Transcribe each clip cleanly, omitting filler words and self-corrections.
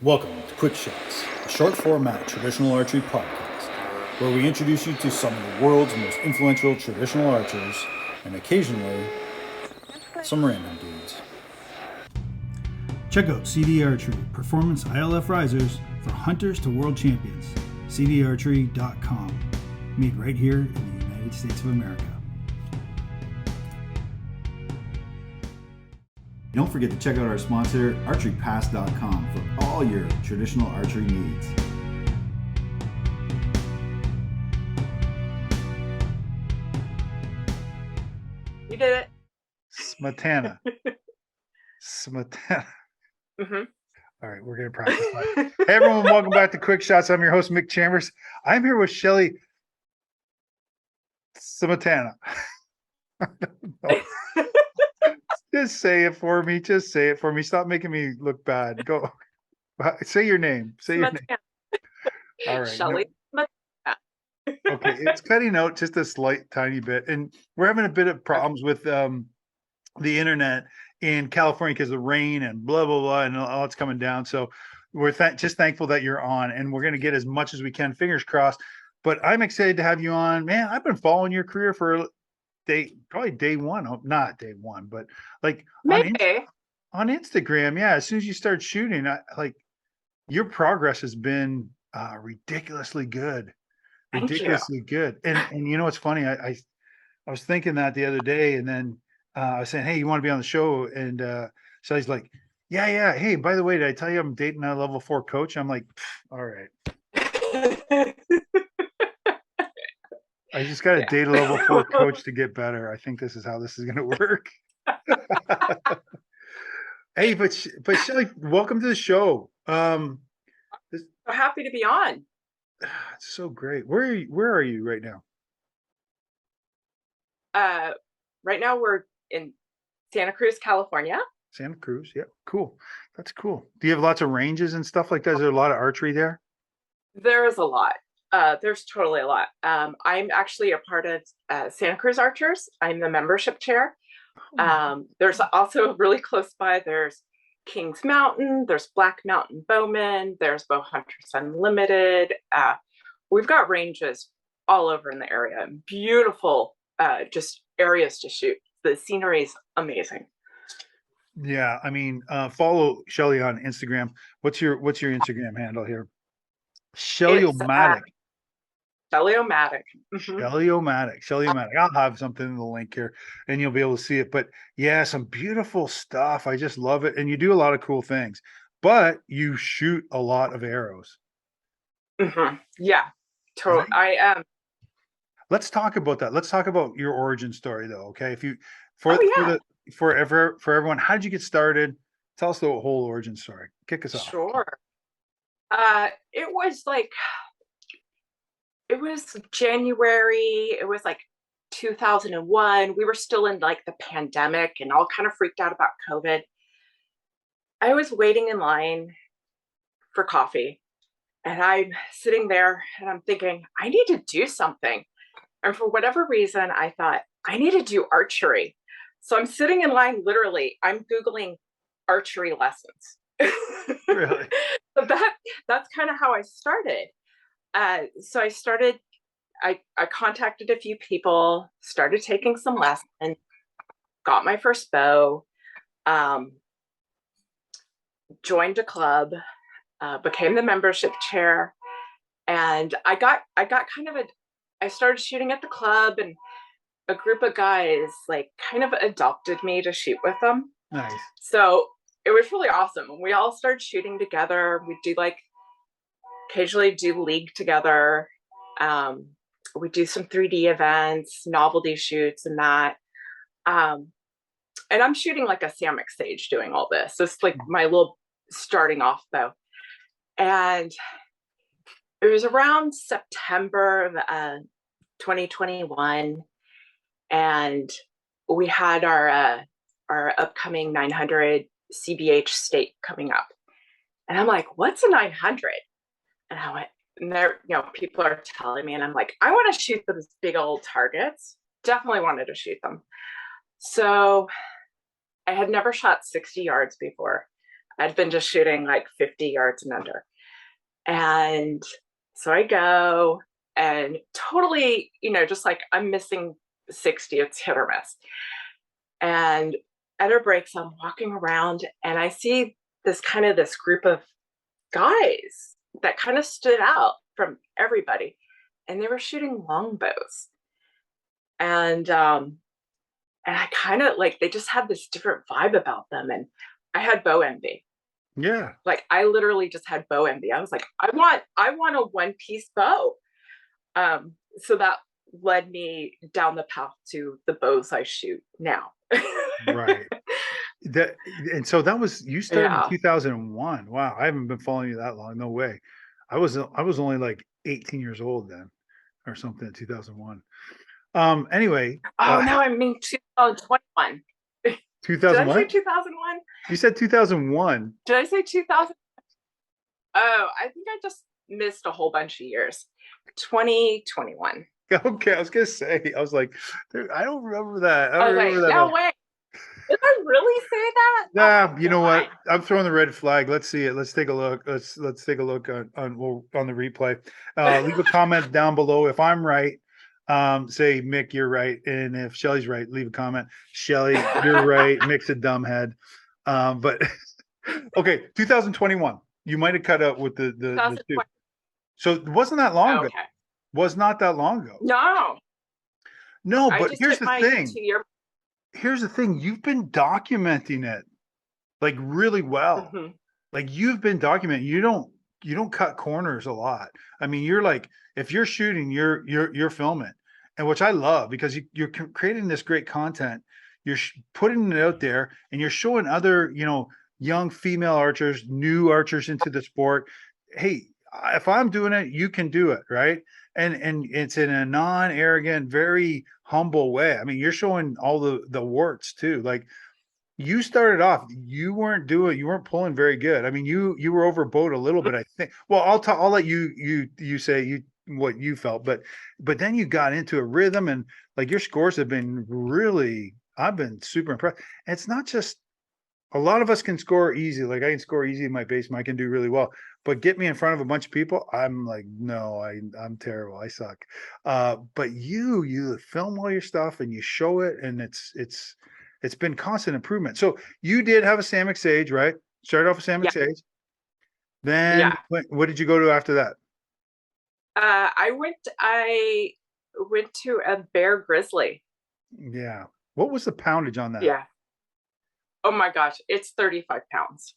Welcome to Quick Shots, a short format traditional archery podcast, where we introduce you to some of the world's most influential traditional archers, and occasionally, some random dudes. Check out CD Archery, performance ILF risers for hunters to world champions. cdarchery.com, made right here in the United States of America. Don't forget to check out our sponsor, archerypass.com, for all your traditional archery needs. You did it. Smatana. Smatana. Mm-hmm. All right, we're going to practice that. Hey, everyone, welcome back to Quick Shots. I'm your host, Mick Chambers. I'm here with Shelley Smatana. Just say it for me. Just say it for me. Stop making me look bad. Go. Say your name. Say your name. All right. Shelley. Okay, it's cutting out just a slight tiny bit. And we're having a bit of problems with the internet in California because of rain and blah, blah, blah, and all it's coming down. So we're just thankful that you're on, and we're going to get as much as we can, fingers crossed. But I'm excited to have you on. Man, I've been following your career for probably day one. Not day one, but like Maybe. on Instagram. Yeah, as soon as you start shooting, your progress has been ridiculously good. Ridiculously good. And you know what's funny? I was thinking that the other day, and then I was saying, hey, you want to be on the show? And so he's like, yeah. Hey, by the way, did I tell you I'm dating a level 4 coach? I'm like, all right. I just got to date a level 4 coach to get better. I think this is how this is going to work. Hey, but Shelley, welcome to the show. So happy to be on. It's so great. Where are you right now? Right now we're in Santa Cruz, California. Santa Cruz, yeah, cool. That's cool. Do you have lots of ranges and stuff like that? Is there a lot of archery there? There is a lot. There's totally a lot. I'm actually a part of Santa Cruz Archers. I'm the membership chair. There's also really close by, there's Kings Mountain, there's Black Mountain Bowmen, there's Bow Hunters Unlimited. We've got ranges all over in the area. Beautiful, just areas to shoot. The scenery is amazing. Yeah, I mean, follow Shelley on Instagram. What's your Instagram handle here? Shelleyomatic. Shelleyomatic. Mm-hmm. Shelleyomatic. I'll have something in the link here, and you'll be able to see it. But yeah, some beautiful stuff. I just love it, and you do a lot of cool things. But you shoot a lot of arrows. Mm-hmm. Yeah, totally. I am. Let's talk about that. Let's talk about your origin story, though. Okay, for everyone, how did you get started? Tell us the whole origin story. Kick us off. Sure. It was January. It was like 2001. We were still in like the pandemic and all kind of freaked out about COVID. I was waiting in line for coffee, and I'm sitting there and I'm thinking, I need to do something. And for whatever reason, I thought, I need to do archery. So I'm sitting in line, literally, I'm Googling archery lessons. Really? So that's kind of how I started. So I contacted a few people, started taking some lessons, got my first bow, joined a club, became the membership chair. And I started shooting at the club, and a group of guys like kind of adopted me to shoot with them. Nice. So it was really awesome. We all started shooting together. We do occasionally do league together. We do some 3D events, novelty shoots, and that. And I'm shooting like a Samick Sage doing all this. So it's like my little starting off bow. And it was around September of 2021, and we had our upcoming 900 CBH state coming up. And I'm like, what's a 900? And I went, and there, people are telling me, and I'm like, I want to shoot those big old targets. Definitely wanted to shoot them. So I had never shot 60 yards before. I'd been just shooting like 50 yards and under. And so I go and totally, just like I'm missing 60, it's hit or miss. And at our breaks, I'm walking around and I see this group of guys that kind of stood out from everybody. And they were shooting longbows. And I kind of like, they just had this different vibe about them. And I had bow envy. Yeah. Like I literally just had bow envy. I was like, I want a one-piece bow. So that led me down the path to the bows I shoot now. Right. And so that was, you started Yeah. in 2001. Wow. I haven't been following you that long. No way. I was only like 18 years old then or something in 2001. Anyway. Oh no, I mean 2021. Did I say 2001? You said 2001. Did I say 2000? Oh, I think I just missed a whole bunch of years. 2021. Okay, I was gonna say, I was like, I don't remember that. I I don't was remember like, that. no way. Did I really say that? Nah, Oh you know what? God. I'm throwing the red flag. Let's see it. Let's take a look. Let's take a look on the replay. Leave a comment down below if I'm right. Say Mick, you're right, and if Shelley's right, leave a comment. Shelley, you're right. Mick's a dumbhead. But okay, 2021. You might have cut out with the two. 2020. So it wasn't that long ago. Okay. Was not that long ago. No. No, I but just here's hit the my thing. 2-year. Here's the thing. You've been documenting it like really well. Mm-hmm. Like you've been documenting. You don't cut corners a lot. I mean, you're like, if you're shooting, you're filming, and which I love because you're creating this great content. You're putting it out there, and you're showing other young female archers, new archers into the sport. Hey, if I'm doing it, you can do it, right? And it's in a non-arrogant, very humble way. I mean, you're showing all the warts too. Like you started off, you weren't pulling very good. I mean, you were overbowed a little bit, I think. Well, I'll let you say what you felt, but then you got into a rhythm and like your scores have been really, I've been super impressed. And it's not just a lot of us can score easy. Like I can score easy in my basement. I can do really well. But get me in front of a bunch of people, I'm like, no, I'm terrible. I suck. But you film all your stuff and you show it, and it's been constant improvement. So you did have a Samick Sage, right? Started off with Samick Yeah. Sage. Then Yeah. what did you go to after that? I went to a bear grizzly. Yeah. What was the poundage on that? Yeah. Oh my gosh, it's 35 pounds.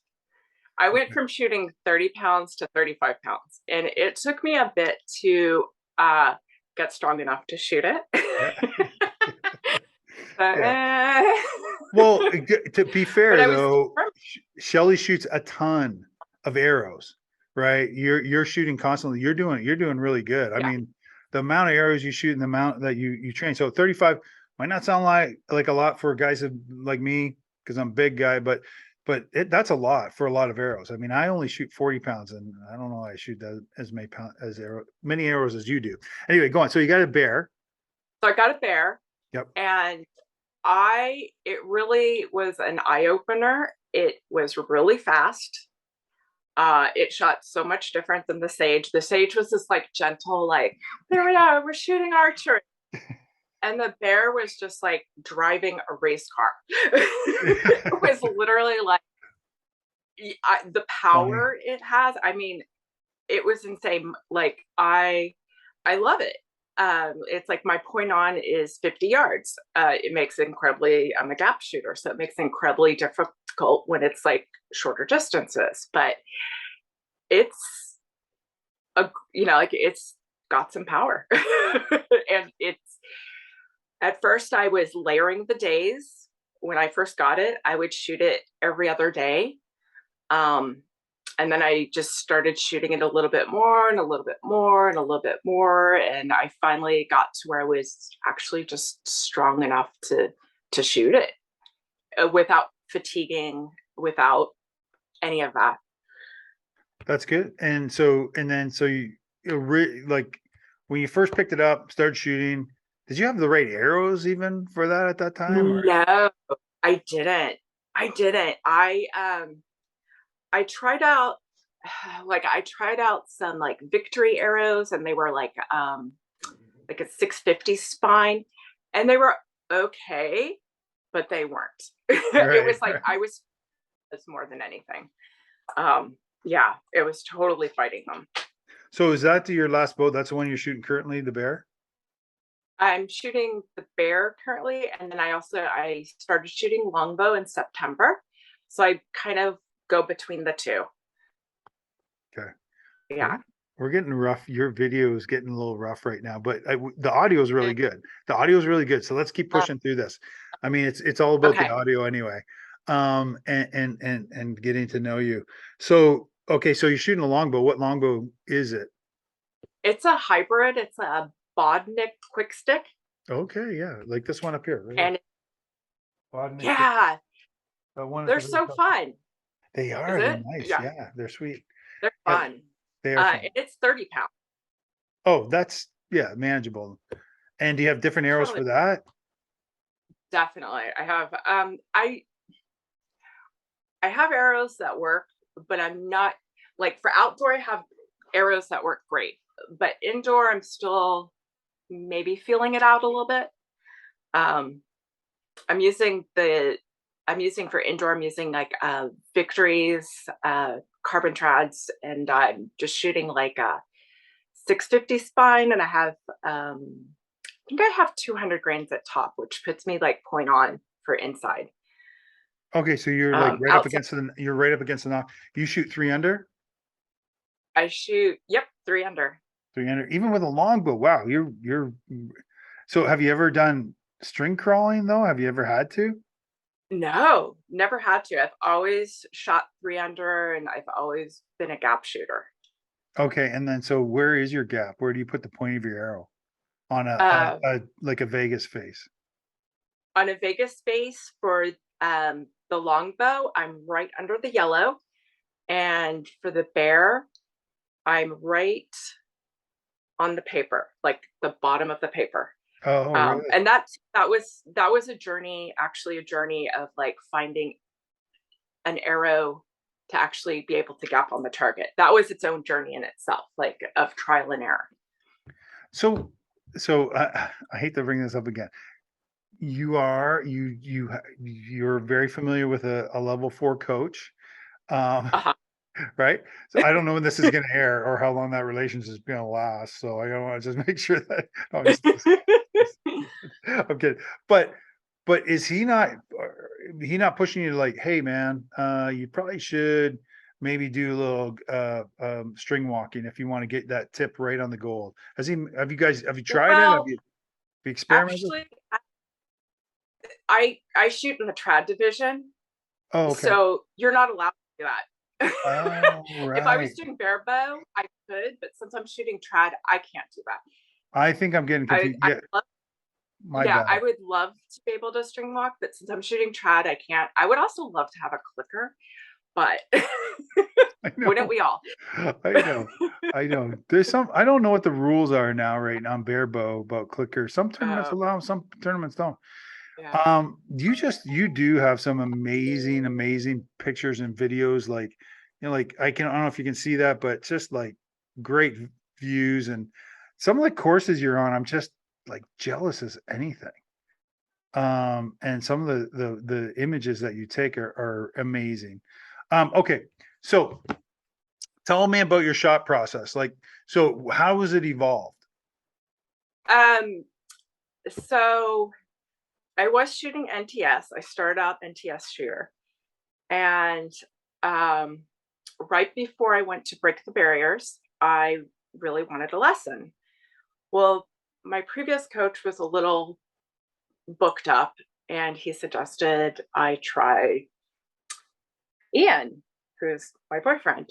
I went from shooting 30 pounds to 35 pounds, and it took me a bit to get strong enough to shoot it. But, Yeah. Well, to be fair though, Shelley shoots a ton of arrows, right? You're shooting constantly. You're doing really good. I mean, the amount of arrows you shoot and the amount that you train. So 35 might not sound like a lot for guys like me because I'm a big guy, but that's a lot for a lot of arrows. I mean, I only shoot 40 pounds, and I don't know why I shoot that as many arrows as you do. Anyway, go on. So you got a bear. So I got a bear. Yep. And it really was an eye opener. It was really fast. It shot so much different than the Sage. The Sage was this like gentle, like, there we are, we're shooting archery. And the bear was just like driving a race car. It was literally like the power it has. I mean, it was insane. Like I love it. It's like my point on is 50 yards. It makes it incredibly, I'm a gap shooter, so it makes it incredibly difficult when it's like shorter distances, but it's it's got some power. And at first I was layering the days. When I first got it, I would shoot it every other day. And then I just started shooting it a little bit more and a little bit more and a little bit more. And I finally got to where I was actually just strong enough to shoot it without fatiguing, without any of that. That's good. And then you like when you first picked it up, started shooting, did you have the right arrows even for that at that time? Or? No, I didn't. I tried out some like victory arrows, and they were like a 650 spine, and they were okay, but they weren't. It Right. was like I was more than anything. Yeah, it was totally fighting them. So is that your last bow? That's the one you're shooting currently, the bear? I'm shooting the bear currently, and then I started shooting longbow in September, so I kind of go between the two. Okay. Yeah. We're getting rough. Your video is getting a little rough right now, but the audio is really good. The audio is really good. So let's keep pushing through this. I mean, it's all about the Okay. audio anyway. And getting to know you. So, okay. So you're shooting a longbow. What longbow is it? It's a hybrid. It's a Bodnik quick stick. Okay. Yeah. Like this one up here. Right? And Bodnik, yeah, one at they're the very so top. fun. They Is are. They're it? nice. Yeah, Yeah. They're sweet. they're Yeah, fun. they are fun. It's 30 pounds. Oh, that's, yeah, manageable. And do you have different arrows Totally, for that? definitely. I have arrows that work, but I'm not like for outdoor. I have arrows that work great, but indoor, I'm still maybe feeling it out a little bit. Um, I'm using for indoor. I'm using like Victories, carbon trads, and I'm just shooting like a 650 spine, and I think I have 200 grains at top, which puts me like point on for inside. Okay, so you're like right up Outside, against you're right up against the knock. You shoot 3 under? I shoot. Yep, 300. 300, even with a longbow. Wow, so have you ever done string crawling though? Have you ever had to? No, never had to. I've always shot 300, and I've always been a gap shooter. Okay, and then so where is your gap? Where do you put the point of your arrow? On Uh, a like a Vegas face. on a Vegas base for the longbow, I'm right under the yellow, and for the bear, I'm right on the paper, like the bottom of the paper. Oh, really? And that was a journey, actually a journey of like finding an arrow to actually be able to gap on the target. That was its own journey in itself, like of trial and error. So I hate to bring this up again. You're very familiar with a level 4 coach. Um, Uh-huh. right? So I don't know when this is going to air or how long that relationship is going to last. So I don't want to just make sure that I'm just I'm kidding. But is he not pushing you to like, hey man, you probably should maybe do a little string walking if you want to get that tip right on the gold. Have you tried it? Well, Have you experimented? actually, I shoot in the trad division, Oh, okay. so you're not allowed to do that. Oh, If I right. was doing barebow, I could, but since I'm shooting trad, I can't do that. I think I'm getting confused. I Yeah, love, my yeah, I bad. would love to be able to string walk, but since I'm shooting trad, I can't. I would also love to have a clicker, but I wouldn't know. we all? I know. I know. I don't know what the rules are now, right now on barebow about clicker. Some tournaments Oh, allow 'em, some tournaments don't. yeah. You do have some amazing pictures and videos. Like, like I don't know if you can see that, but just like great views and some of the courses you're on, I'm just like jealous as anything. And some of the images that you take are amazing. Okay, so tell me about your shot process. Like, so how was it evolved? Um, so I was shooting NTS. I started out NTS shooter, and um, right before I went to break the barriers, I really wanted a lesson. Well, my previous coach was a little booked up, and he suggested I try Ian, who's my boyfriend.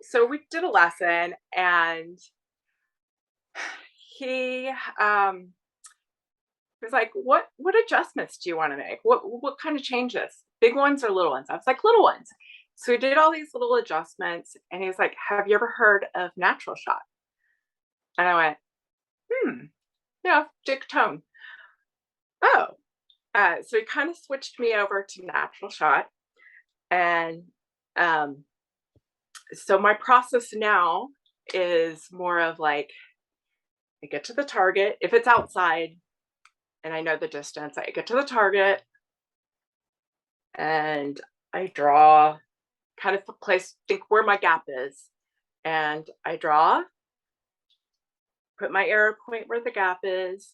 So we did a lesson, and he was like, "What adjustments do you want to make? What kind of changes? Big ones or little ones?" I was like, "Little ones." So we did all these little adjustments, and he was like, "Have you ever heard of natural shot?" And I went, yeah, Dick Tone. Oh, so he kind of switched me over to natural shot, and So my process now is more of like, I get to the target. If it's outside and I know the distance, I get to the target and I draw kind of the place, think where my gap is. And I draw, put my arrow point where the gap is,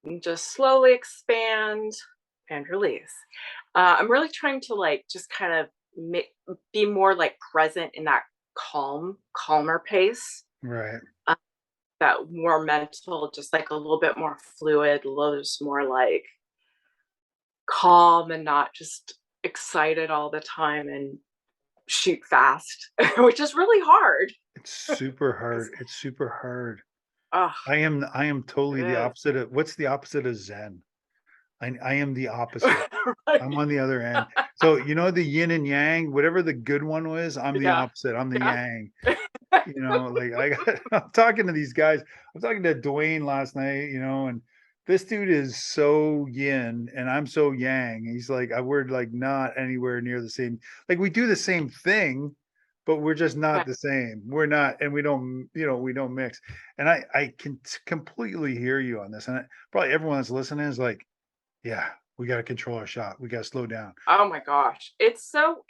and just slowly expand and release. I'm really trying to like just kind of be more like present in that calmer pace. Right. That more mental, just like a little bit more fluid, a little just more like calm and not just excited all the time and shoot fast, which is really hard. It's super hard. It's super hard. Oh, I am totally it the is. opposite of what's the opposite of Zen? I am the opposite. Right. I'm on the other end. So you know the yin and yang, whatever the good one was, I'm the Yeah. opposite. I'm the Yeah. yang. You know, like I'm talking to these guys. I'm talking to Dwayne last night, you know, and this dude is so yin and I'm so yang. He's like, we're like not anywhere near the same. Like we do the same thing, but we're just not Right. the same. We're not, and we don't, you know, we don't mix. And I can completely hear you on this. And probably everyone that's listening is like, yeah, we got to control our shot. We got to slow down. Oh my gosh. It's so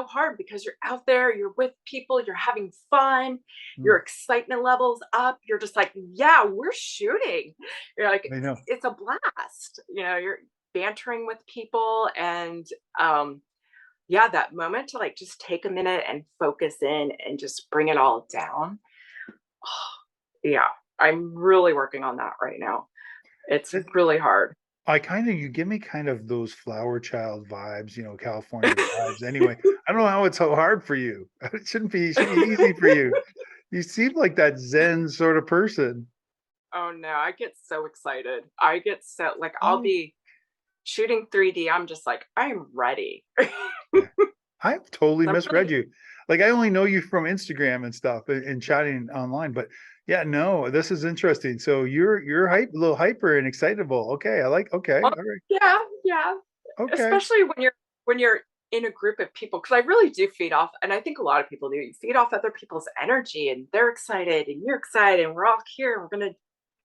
hard because you're out there, you're with people, you're having fun, your excitement levels up. You're just like, yeah, we're shooting. You're like, I know. it's a blast. You know, you're bantering with people and yeah, that moment to like just take a minute and focus in and just bring it all down. Yeah, I'm really working on that right now. It's really hard. You give me kind of those flower child vibes, you know, California vibes. Anyway, I don't know how it's so hard for you. It should be easy for you. You seem like that Zen sort of person. Oh no, I get so excited. I get so like I'll Oh, be shooting 3D. I'm just like, I'm ready. yeah. I've totally I'm misread really you. Like I only know you from Instagram and stuff and chatting online, but yeah, no, this is interesting. So you're hype, a little hyper and excitable. Okay, I like. Okay, well, all right, yeah, yeah. okay. Especially when you're in a group of people, because I really do feed off, and I think a lot of people do. You feed off other people's energy, and they're excited, and you're excited, and we're all here. And we're gonna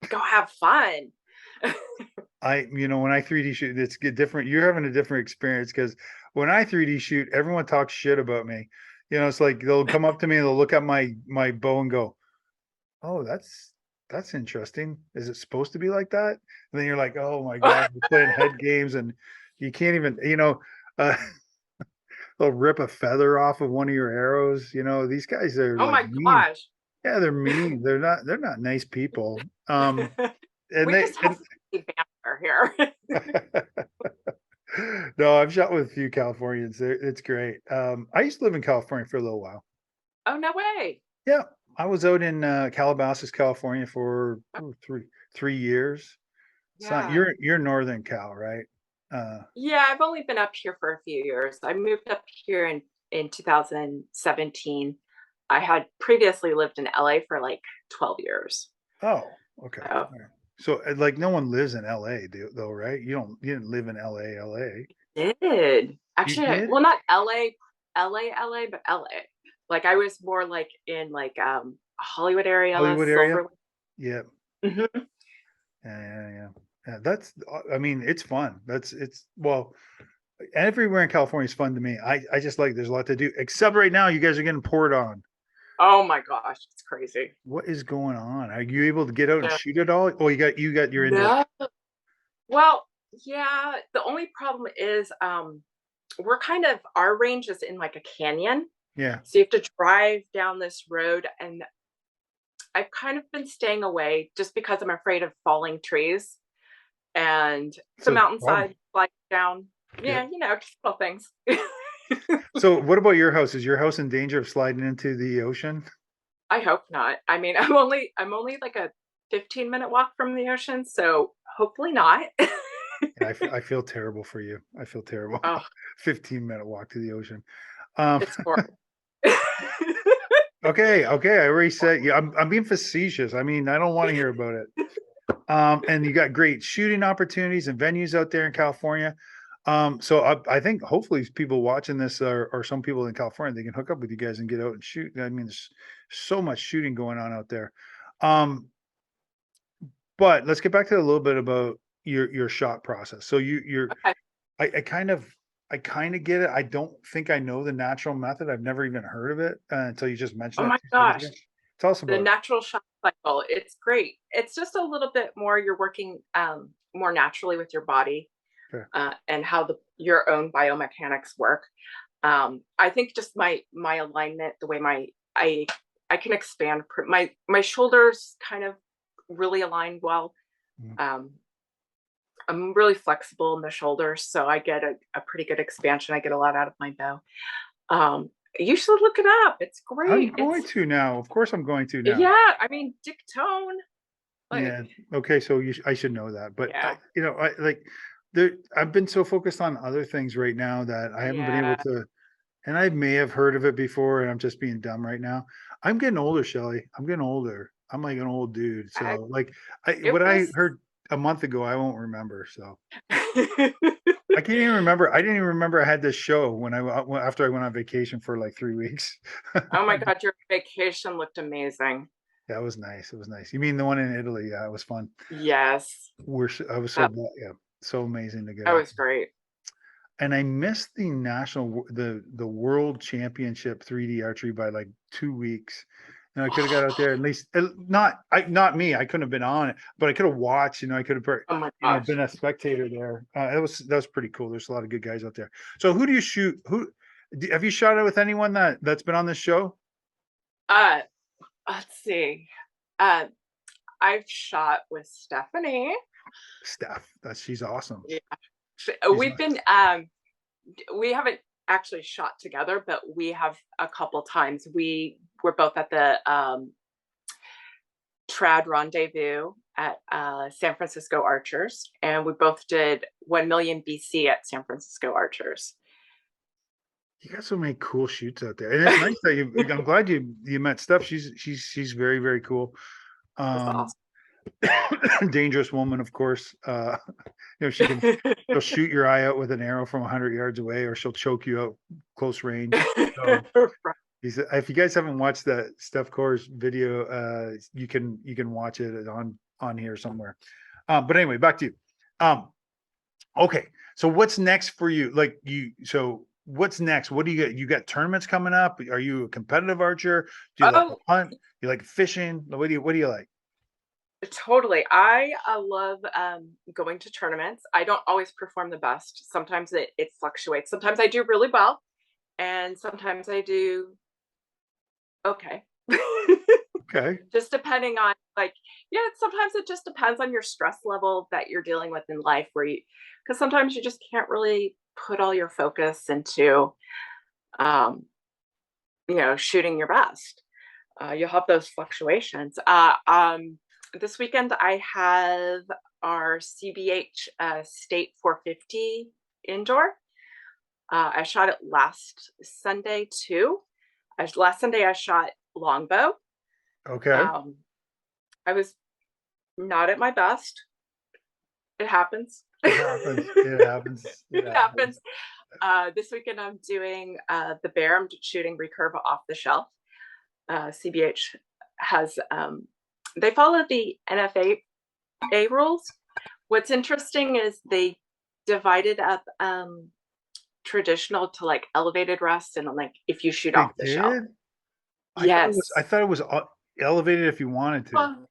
go have fun. You know, when I 3D shoot, it's different. You're having a different experience because when I 3D shoot, everyone talks shit about me. You know, it's like they'll come up to me and they'll look at my bow and go, "Oh, that's interesting. Is it supposed to be like that?" And then you're like, "Oh my God, we're playing head games and you can't even, you know, uh, they'll rip a feather off of one of your arrows. You know, these guys are Oh like my mean. gosh. Yeah, they're mean. They're not nice people. And We they just have banter here. no, I've shot with a few Californians. It's great. I used to live in California for a little while. Oh no way. Yeah, I was out in Calabasas, California for three years. It's not Yeah. you're Northern Cal, right? Yeah, I've only been up here for a few years. I moved up here in 2017. I had previously lived in LA for like 12 years. Oh, okay. So All right. So like no one lives in LA, though, right? You didn't live in LA, LA. did. You Actually, did? well, not LA, but LA. Like I was more like in like Hollywood area, Hollywood area? Silver. Yeah. Mhm. Yeah. That's I mean, it's fun. It's well, everywhere in California is fun to me. I just like there's a lot to do. Except right now, you guys are getting poured on. Oh my gosh, it's crazy. What is going on? Are you able to get out and Yeah. shoot it all? Oh, you got your indoor. No. Well, yeah, the only problem is we're kind of our range is in like a canyon. Yeah. So you have to drive down this road and I've kind of been staying away just because I'm afraid of falling trees and the So mountainside slide down. yeah. Yeah, you know, just little things. So what about your house? Is your house in danger of sliding into the ocean? I hope not. I mean, I'm only like a 15-minute walk from the ocean, so hopefully not. Yeah, I feel terrible for you. I feel terrible. Oh, 15-minute walk to the ocean. Um, it's horrible. okay. I already said, yeah, I'm being facetious. I mean, I don't want to hear about it. And you got great shooting opportunities and venues out there in California. So I think hopefully people watching this or some people in California, they can hook up with you guys and get out and shoot. I mean, there's so much shooting going on out there. Um, but let's get back to a little bit about your shot process. So you're Okay. I kind of get it. I don't think I know the natural method. I've never even heard of it until you just Oh mentioned it my 2 seconds gosh. ago. Tell us The about it. natural shot cycle. It's great. It's just a little bit more, you're working more naturally with your body, Sure. and how your own biomechanics work. I think just my alignment, the way I can expand my shoulders kind of really align well. Mhm. I'm really flexible in the shoulders, so I get a pretty good expansion. I get a lot out of my bow. You should look it up. It's I'm great. going to now. Of course, I'm going to now. Yeah, I mean, Dick Tone, like, Yeah. Okay. So I should know that, but yeah, I like there. I've been so focused on other things right now that I haven't been able yeah. to. And I may have heard of it before, and I'm just being dumb right now. I'm getting older, Shelley. I'm getting older. I'm like an old dude. I, So like, it what I was. heard a month ago, I won't remember. So I can't even remember. I didn't even remember I had this show when after I went on vacation for like 3 weeks. Oh my God, your vacation looked amazing. That was nice. It was nice. You mean the one in Italy? Yeah, it was fun. Yes, I was so that yeah, so amazing to get that out. was great. And I missed the the world championship 3D archery by like 2 weeks. And I could have got out there at least not me. I couldn't have been on it, but I could have watched. I could have Oh my gosh. been a spectator there. That was pretty cool. There's a lot of good guys out there. So who do you shoot? Have you shot it with anyone that's been on this show? Uh, let's see. Uh, I've shot with Stephanie. Steph. She's awesome. Yeah, She's we've nice. been we haven't actually shot together, but we have a couple times. We were both at the Trad Rendezvous at San Francisco Archers, and we both did 1 million BC at San Francisco Archers. You got so many cool shoots out there, and it's nice that you. I'm glad you met Steph. She's very very cool. That's Um, awesome. dangerous woman, of course. She'll shoot your eye out with an arrow from 100 yards away, or she'll choke you out close range. So if you guys haven't watched that Steph Core's video, you can watch it on here somewhere. But anyway, back to you. Okay, so what's next for you? So what's next? What do you get? You got tournaments coming up? Are you a competitive archer? Do you like to Oh, hunt? You like fishing? What do you like? totally. I love going to tournaments. I don't always perform the best. Sometimes it fluctuates. Sometimes I do really well, and sometimes I do okay. Okay. Just depending on, like, yeah, sometimes it just depends on your stress level that you're dealing with in life, because sometimes you just can't really put all your focus into, um, shooting your best. You'll have those fluctuations. This weekend I have our CBH State 450 indoor. I shot it last Sunday too. Last Sunday I shot longbow. Okay. Um, I was not at my best. It happens. It happens. It happens. It It happens. happens. This weekend I'm doing the bear. I'm shooting recurve off the shelf. CBH has they follow the NFA rules. What's interesting is they divided up traditional to like elevated rest and like if you shoot They off the shelf. did? I Yes. thought it was elevated if you wanted to. Well,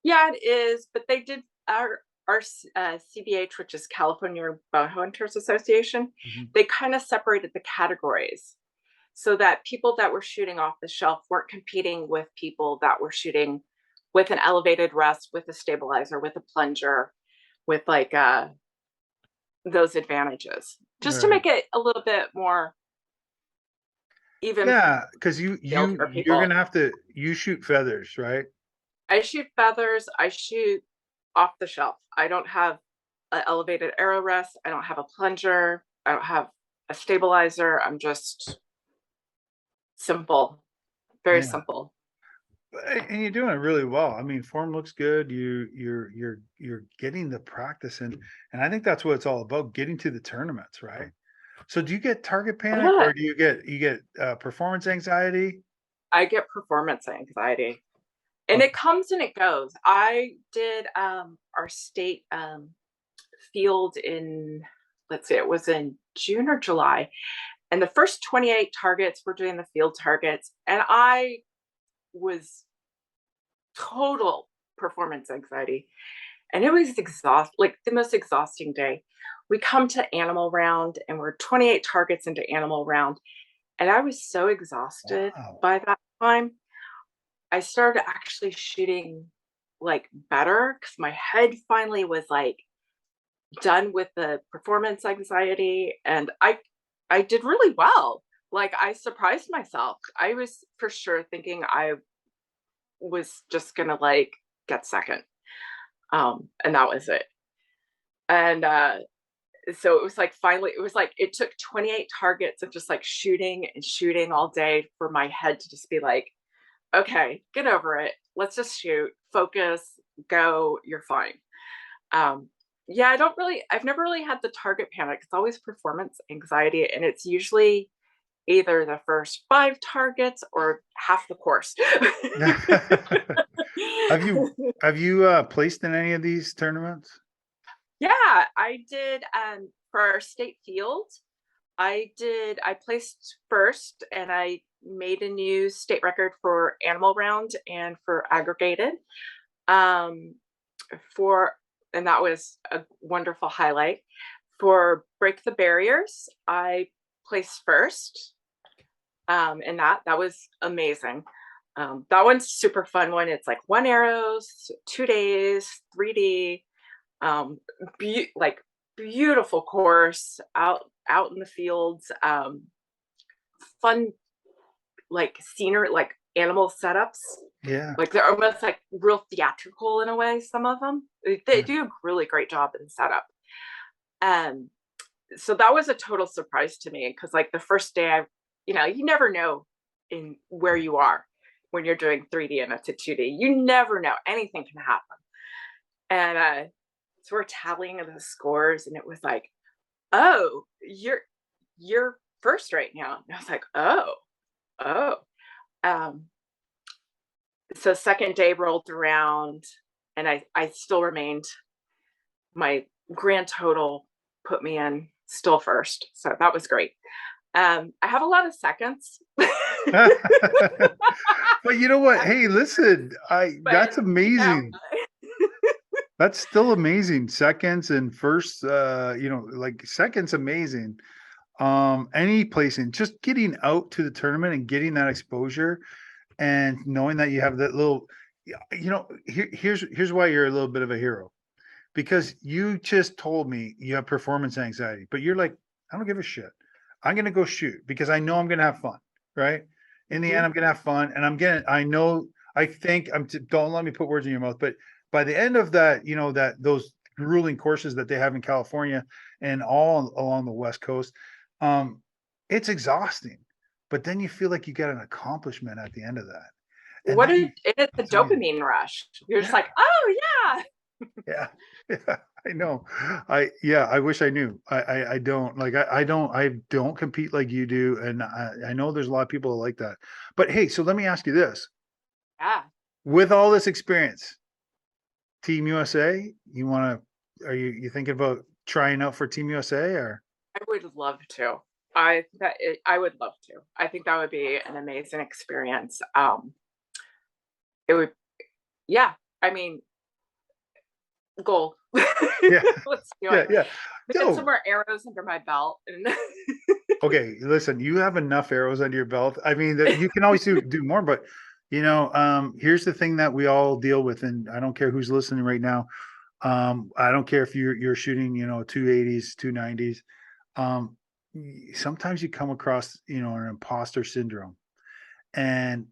yeah, it is, but they did our CBH, which is California Bone Hunters Association. Mhm. They kind of separated the categories so that people that were shooting off the shelf weren't competing with people that were shooting with an elevated rest, with a stabilizer, with a plunger, with like those advantages, just to Right. make it a little bit more even Yeah, because field for you're people. gonna have to shoot feathers, right? I shoot feathers. I shoot off the shelf. I don't have an elevated arrow rest. I don't have a plunger. I don't have a stabilizer. I'm just simple, very Yeah. simple. And you're doing it really well. I mean, form looks good. You're getting the practice and I think that's what it's all about, getting to the tournaments, right? So do you get target panic Yeah, or do you get performance anxiety? I get performance anxiety. And it Okay. comes and it goes. I did our state field in, let's see, it was in June or July. And the first 28 targets were doing the field targets. And I was total performance anxiety. And it was like the most exhausting day. We come to animal round and we're 28 targets into animal round. And I was so exhausted Wow. by that time. I started actually shooting like better because my head finally was like done with the performance anxiety, and I did really well. Like I surprised myself. I was for sure thinking I was just gonna like get second. And that was it. And so it was like finally it was like it took 28 targets of just like shooting and shooting all day for my head to just be like, okay, get over it. Let's just shoot, focus, go, you're fine. Um, yeah, I've never really had the target panic. It's always performance anxiety, and it's usually either the first 5 targets or half the course. Have you placed in any of these tournaments? Yeah, I did for our state field. I placed first and I made a new state record for animal round and for aggregated. Um, for and that was a wonderful highlight. For break the barriers, I placed first. And that was amazing. That one's super fun one. It's like 1 arrows, 2 days, 3D, um, like beautiful course out in the fields, fun like scenery, like animal setups. Yeah. Like they're almost like real theatrical in a way. Some of them they Yeah. do a really great job in setup. Um, so that was a total surprise to me because like the first day you never know in where you are when you're doing 3D and it's a 2D. You never know. Anything can happen. And so we're tallying the scores and it was like, oh, you're first right now. And I was like, oh. Um, so second day rolled around and I still remained, my grand total put me in still first. So that was great. I have a lot of seconds. But you know what? Hey, listen, But that's yeah. amazing. That's still amazing. Seconds and first, like seconds amazing. Any placing, just getting out to the tournament and getting that exposure and knowing that you have that little, here's why you're a little bit of a hero. Because you just told me you have performance anxiety, but you're like, I don't give a shit. I'm gonna go shoot because I know I'm gonna have fun, right? In the end, Mhm. I'm gonna have fun, and I think don't let me put words in your mouth, but by the end of that, that those grueling courses that they have in California and all along the West Coast, um, it's exhausting. But then you feel like you get an accomplishment at the end of that, and What then is it's a that's amazing. dopamine rush. You're just Yeah. like, oh yeah. Yeah, yeah, I know. I wish I knew. I don't like I don't compete like you do, and I know there's a lot of people like that. But hey, so let me ask you this: Yeah. with all this experience, Team USA, are you thinking about trying out for Team USA or? I would love to. I would love to. I think that would be an amazing experience. It would, yeah. I mean, goal. Yeah, Let's do yeah, it. yeah. Get some No, more arrows under my belt. And okay, listen, you have enough arrows under your belt. I mean, that you can always do more, but here's the thing that we all deal with, and I don't care who's listening right now. I don't care if you're shooting, 280s, 290s. Sometimes you come across, an imposter syndrome, and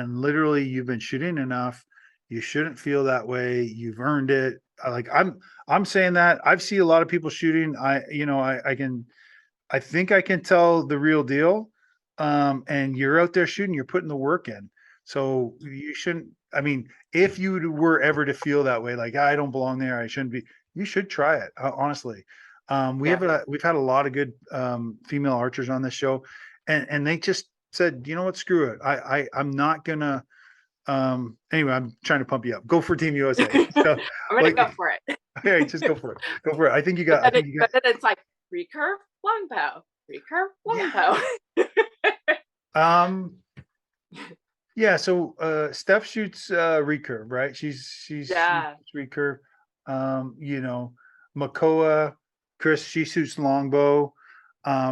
literally you've been shooting enough. You shouldn't feel that way. You've earned it. Like I'm saying that I've seen a lot of people shooting. I think I can tell the real deal. And you're out there shooting, you're putting the work in. So you shouldn't, I mean, if you were ever to feel that way, like I don't belong there, I shouldn't be, you should try it, honestly. We've had a lot of good female archers on this show, and they just said, you know what, screw it. I'm not gonna anyway, I'm trying to pump you up. Go for Team USA. So I'm gonna like go for it. all right, just go for it. Go for it. I think you But got then, but then it's like recurve, longbow, recurve, longbow. Yeah, so Steph shoots recurve, right? She Yeah. shoots recurve. You know, Makoa, Chris, she shoots longbow.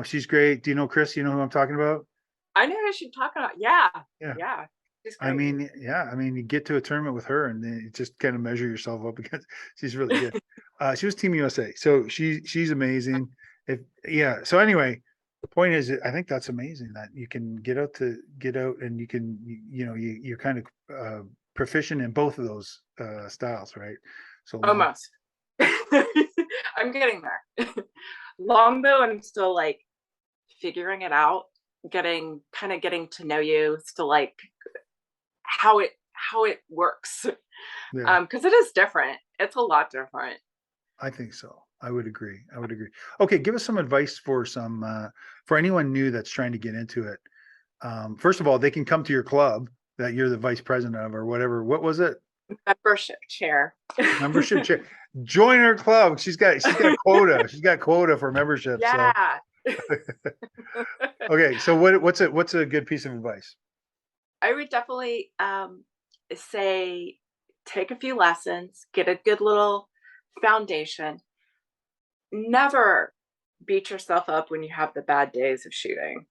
She's great. Do you know Chris? You know who I'm talking about? I know who she's talking about. Yeah. Yeah. Yeah. She's I great. mean, yeah, I mean, you get to a tournament with her and then you just kind of measure yourself up because she's really good. She was Team USA, so she's amazing. If yeah, so anyway, the point is, I think that's amazing that you can get out and you can you're kind of proficient in both of those styles, right? So long. Almost. I'm getting there. Longbow, I'm still like figuring it out, getting to know you, still like how it works. Yeah, Because it is different. It's a lot different. I think so. I would agree. Okay, give us some advice for for anyone new that's trying to get into it. First of all, they can come to your club that you're the vice president of or whatever. What was it? Membership chair. Membership chair. Join her club. She's got quota. She's got quota for membership. So Yeah. okay. So what's a good piece of advice? I would definitely say take a few lessons, get a good little foundation. Never beat yourself up when you have the bad days of shooting.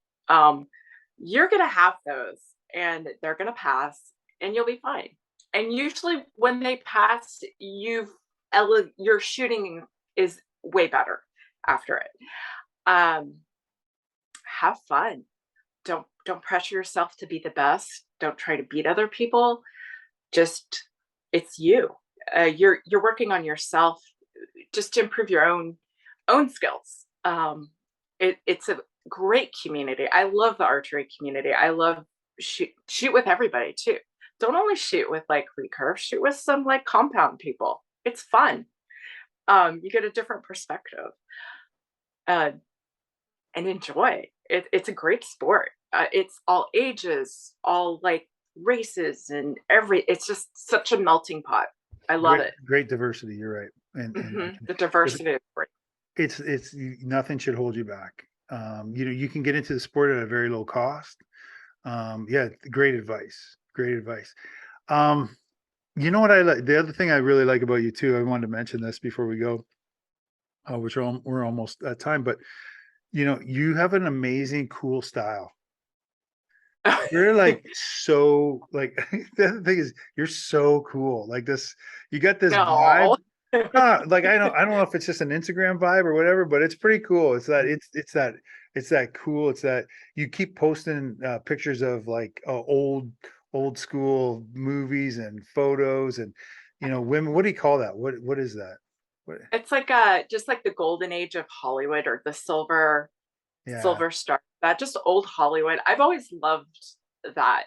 You're going to have those and they're going to pass and you'll be fine. And usually when they pass, your shooting is way better after it. Have fun. Don't pressure yourself to be the best. Don't try to beat other people. Just it's you. You're working on yourself just to improve your own skills. It's a great community. I love the archery community. I love shoot with everybody too. Don't only shoot with like recurve, shoot with some like compound people. It's fun. You get a different perspective and enjoy. It's a great sport. It's all ages, all like races and it's just such a melting pot. I love it. Great diversity. You're right. And the diversity is great. It's nothing should hold you back. You can get into the sport at a very low cost. Yeah, great advice. You know what I like? The other thing I really like about you too, I wanted to mention this before we go, which we're almost at time, but you have an amazing, cool style. You're like so like the other thing is you're so cool. Like this, you got this vibe. Like I don't know if it's just an Instagram vibe or whatever, but it's pretty cool. It's that cool. It's that you keep posting pictures of like old school movies and photos and women. What do you call that? What is that? It's like just like the golden age of Hollywood or the silver star. That just old Hollywood. I've always loved that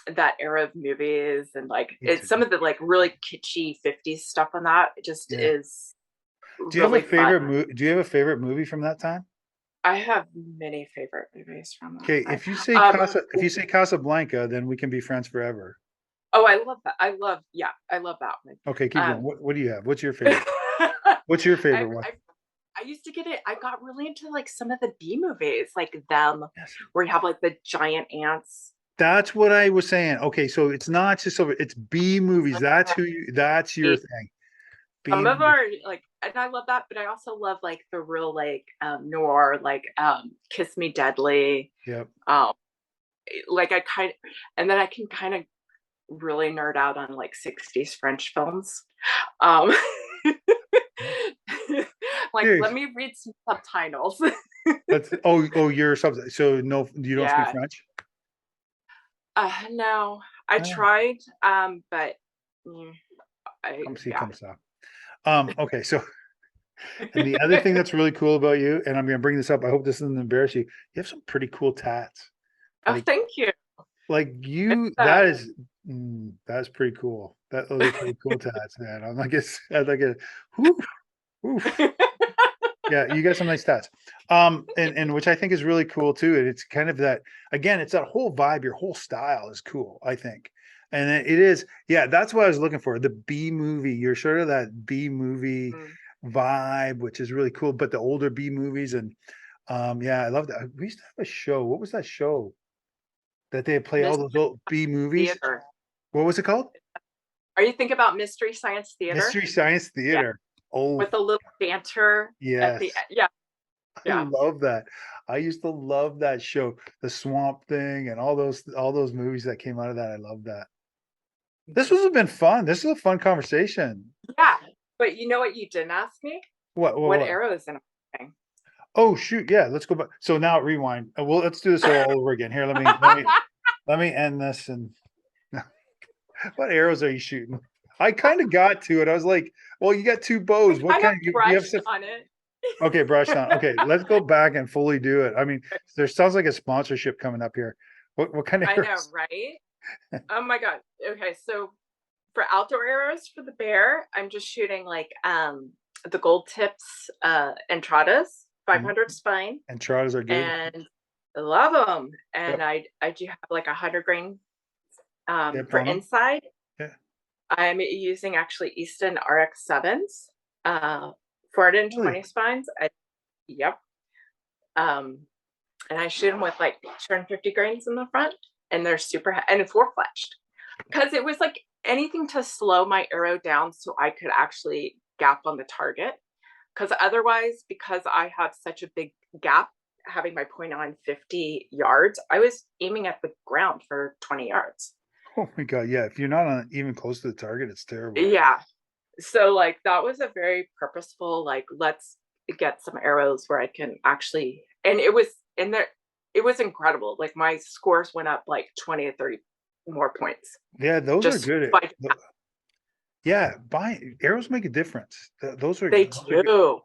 that era of movies and like it's some of the like really kitschy 50s stuff on that. It just is. Do you have a favorite movie? Do you have a favorite movie from that time? I have many favorite movies from that. Okay, if you say Casablanca, then we can be friends forever. Oh, I love that. I love that one. Okay, keep going. What do you have? What's your favorite? What's your favorite one? I used to get it. I got really into like some of the B movies, like them, where you have like the giant ants. That's what I was saying. Okay, so it's not just over. It's B movies. That's your thing. Some of them are like, and I love that, but I also love like the real like noir, like Kiss Me Deadly. Yep. Like and then I can kind of really nerd out on like 60s French films. Like, let me read some subtitles. You're something. So no, you don't speak French? No, I tried, but okay, so and the other thing that's really cool about you, and I'm going to bring this up. I hope this doesn't embarrass you. You have some pretty cool tats. Oh, thank you. Like you, Uh, that's pretty cool. Those are pretty cool tats, man. I'm like a, whew, whew. Yeah, you got some nice stats. And which I think is really cool too. And it's kind of that, again, it's that whole vibe, your whole style is cool, I think. And it is, yeah, that's what I was looking for. The B movie. You're sort of that B movie mm, vibe, which is really cool, but the older B movies. And yeah, I love that. We used to have a show. What was that show that they play all those Mystery old B movies? Theater. What was it called? Are you thinking about Mystery Science Theater? Mystery Science Yeah, Theater. Oh, with a little banter at the yes. yeah, I yeah. love that. I used to love that show, The Swamp Thing, and all those movies that came out of that. I love that. This was been fun. This is a fun conversation. Yeah. But you know what you didn't ask me? What? What? What What? arrows in everything? Oh shoot! Yeah, let's go back. So now rewind. Well, let's do this all over again. Here, let me end this. And what arrows are you shooting? I kind of got to it. I was like, well, you got two bows. What I have kind? You have brushed such. on it. Okay, brush down. Okay, let's go back and fully do it. I mean, there sounds like a sponsorship coming up here. What kind of I know, arrows? right? Oh my god. Okay, so for outdoor arrows for the bear, I'm just shooting like the gold tips entradas, Mhm. 500 spine, And trotters are good. and I love them. And Yep. I do have like 100 grain Yep. for On them. inside. Yeah. I'm using actually Easton RX7s, 420 Really? spines. Yep. Um, and I shoot them with like 250 grains in the front, and they're and four fletched because it was like anything to slow my arrow down so I could actually gap on the target. Because otherwise, because I have such a big gap, having my point on 50 yards, I was aiming at the ground for 20 yards. Oh my God. Yeah. If you're not on even close to the target, it's terrible. Yeah. So like that was a very purposeful, like, let's get some arrows where I can actually, and it was in there, it was incredible. Like my scores went up like 20 or 30 more points Yeah, those are just good. by Yeah, buy arrows make a difference. they Those are good. do.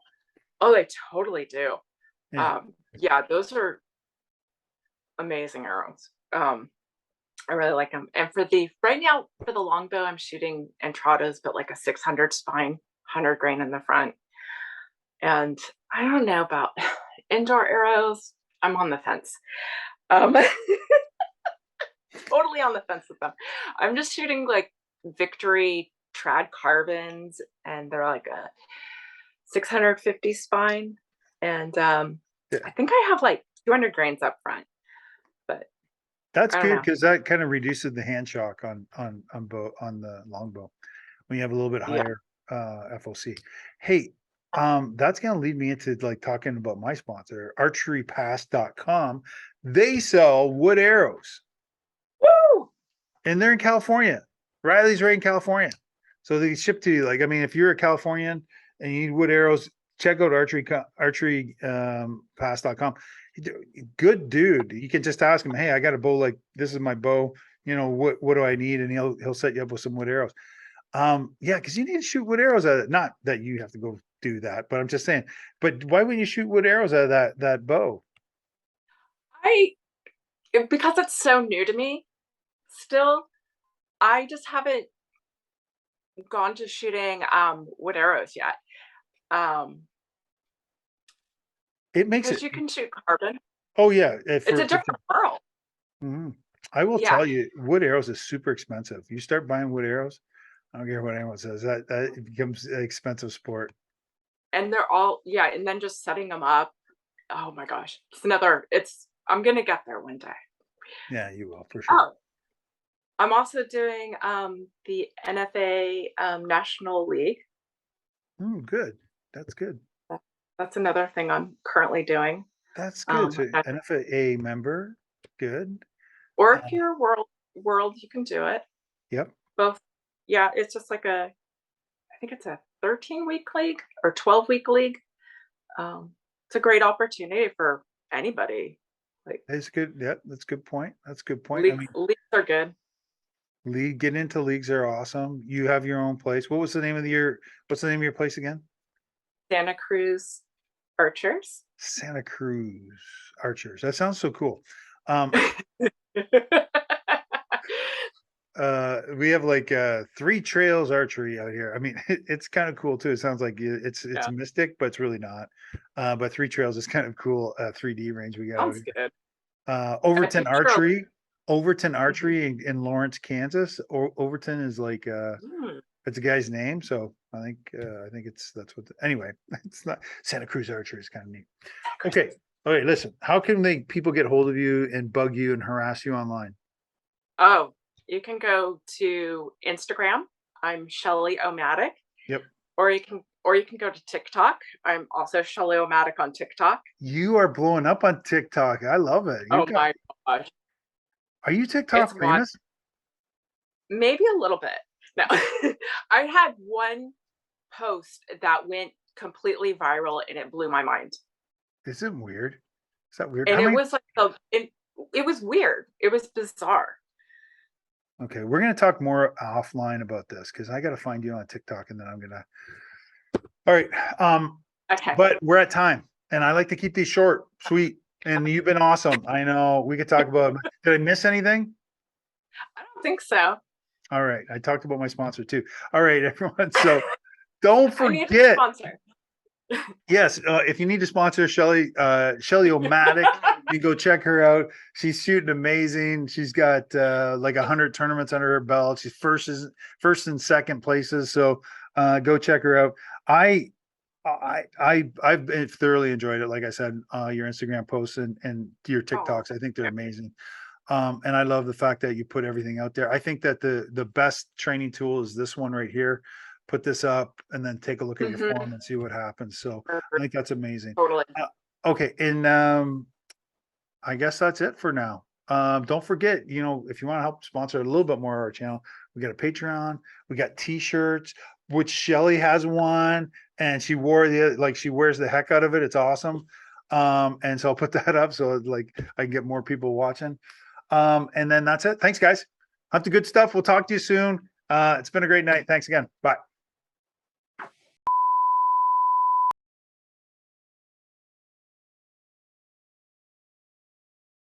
Oh, they totally do. Yeah. Yeah, those are amazing arrows. I really like them. And for the right now for the longbow, I'm shooting entradas, but like a 600 spine, 100 grain in the front. And I don't know about indoor arrows. I'm on the fence. Um, totally on the fence with them. I'm just shooting like Victory Trad carbons, and they're like a 650 spine. And Yeah. I think I have like 200 grains up front, but That's I don't good know. because that kind of reduces the hand shock on the longbow when you have a little bit Yeah. higher FOC. Hey, that's gonna lead me into like talking about my sponsor, archerypass.com. They sell wood arrows Woo! and they're in California. Riley's right in California. So they ship to you. Like, I mean, if you're a Californian and you need wood arrows, check out pass.com. Good dude. You can just ask him, hey, I got a bow, like this is my bow. You know, what do I need? And he'll set you up with some wood arrows. Yeah, because you need to shoot wood arrows at it. Not that you have to go do that, but I'm just saying. But why wouldn't you shoot wood arrows out of that bow? I because it's so new to me still, I just haven't gone to shooting wood arrows yet. It makes Because it. you can shoot carbon. Oh yeah, It's a different world. Mhm. I will Yeah. tell you, wood arrows is super expensive. You start buying wood arrows, I don't care what anyone says, that it becomes an expensive sport. And they're all, yeah, and then just setting them up. Oh my gosh. I'm gonna get there one day. Yeah, you will for sure. Oh, I'm also doing the NFA National League. Good. That's good. That's another thing I'm currently doing. That's good. So And- NFA member, good. or Uh, if you're world, you can do it. yep. Both. Yeah, it's just like I think it's a 13-week league or 12-week league. It's a great opportunity for anybody. Like That's good. Yeah, that's a good point. That's a good point. I mean, leagues are good. getting into leagues are awesome. You have your own place. What's the name of your place again? Santa Cruz Archers. Santa Cruz Archers. That sounds so cool. we have like 3 Trails Archery out here. I mean, it's kind of cool too. It sounds like it's Yeah. mystic, but it's really not. But 3 Trails is kind of cool 3D range we got out Sounds here. good. Overton picture a- Archery, Overton Archery in Lawrence, Kansas. Overton is like Mm, it's a guy's name, so I think that's what. Anyway, it's not Santa Cruz Archery is kind of neat. Okay, listen, how can people get hold of you and bug you and harass you online? Oh, you can go to Instagram. I'm Shelleyomatic. Yep. Or you can go to TikTok. I'm also Shelleyomatic on TikTok. You are blowing up on TikTok. I love it. Oh my gosh. Are you TikTok It's famous? maybe a little bit. No. I had one post that went completely viral and it blew my mind. Is it weird? Is that weird? And How it many? was like it was weird. It was bizarre. Okay, we're gonna talk more offline about this because I gotta find you on TikTok and then I'm gonna. All right. Okay. But we're at time, and I like to keep these short, sweet. And you've been awesome. I know we could talk about. Did I miss anything? I don't think so. All right. I talked about my sponsor too. All right, everyone. So don't I need a forget. sponsor. Yes, if you need to sponsor Shelley, Shelleyomatic, you go check her out. She's shooting amazing. She's got like 100 tournaments under her belt. She's first and second places. So go check her out. I've thoroughly enjoyed it. Like I said, your Instagram posts and your TikToks. I think they're amazing. And I love the fact that you put everything out there. I think that the best training tool is this one right here. Put this up and then take a look at your form and see what happens. So I think that's amazing. Totally. Okay, and I guess that's it for now. Don't forget, if you want to help sponsor a little bit more of our channel, we got a Patreon, we got t-shirts, which Shelley has one, and she wears the heck out of it. It's awesome. And so I'll put that up so like I can get more people watching. And then that's it. Thanks, guys. Hunt the good stuff. We'll talk to you soon. It's been a great night. Thanks again. Bye.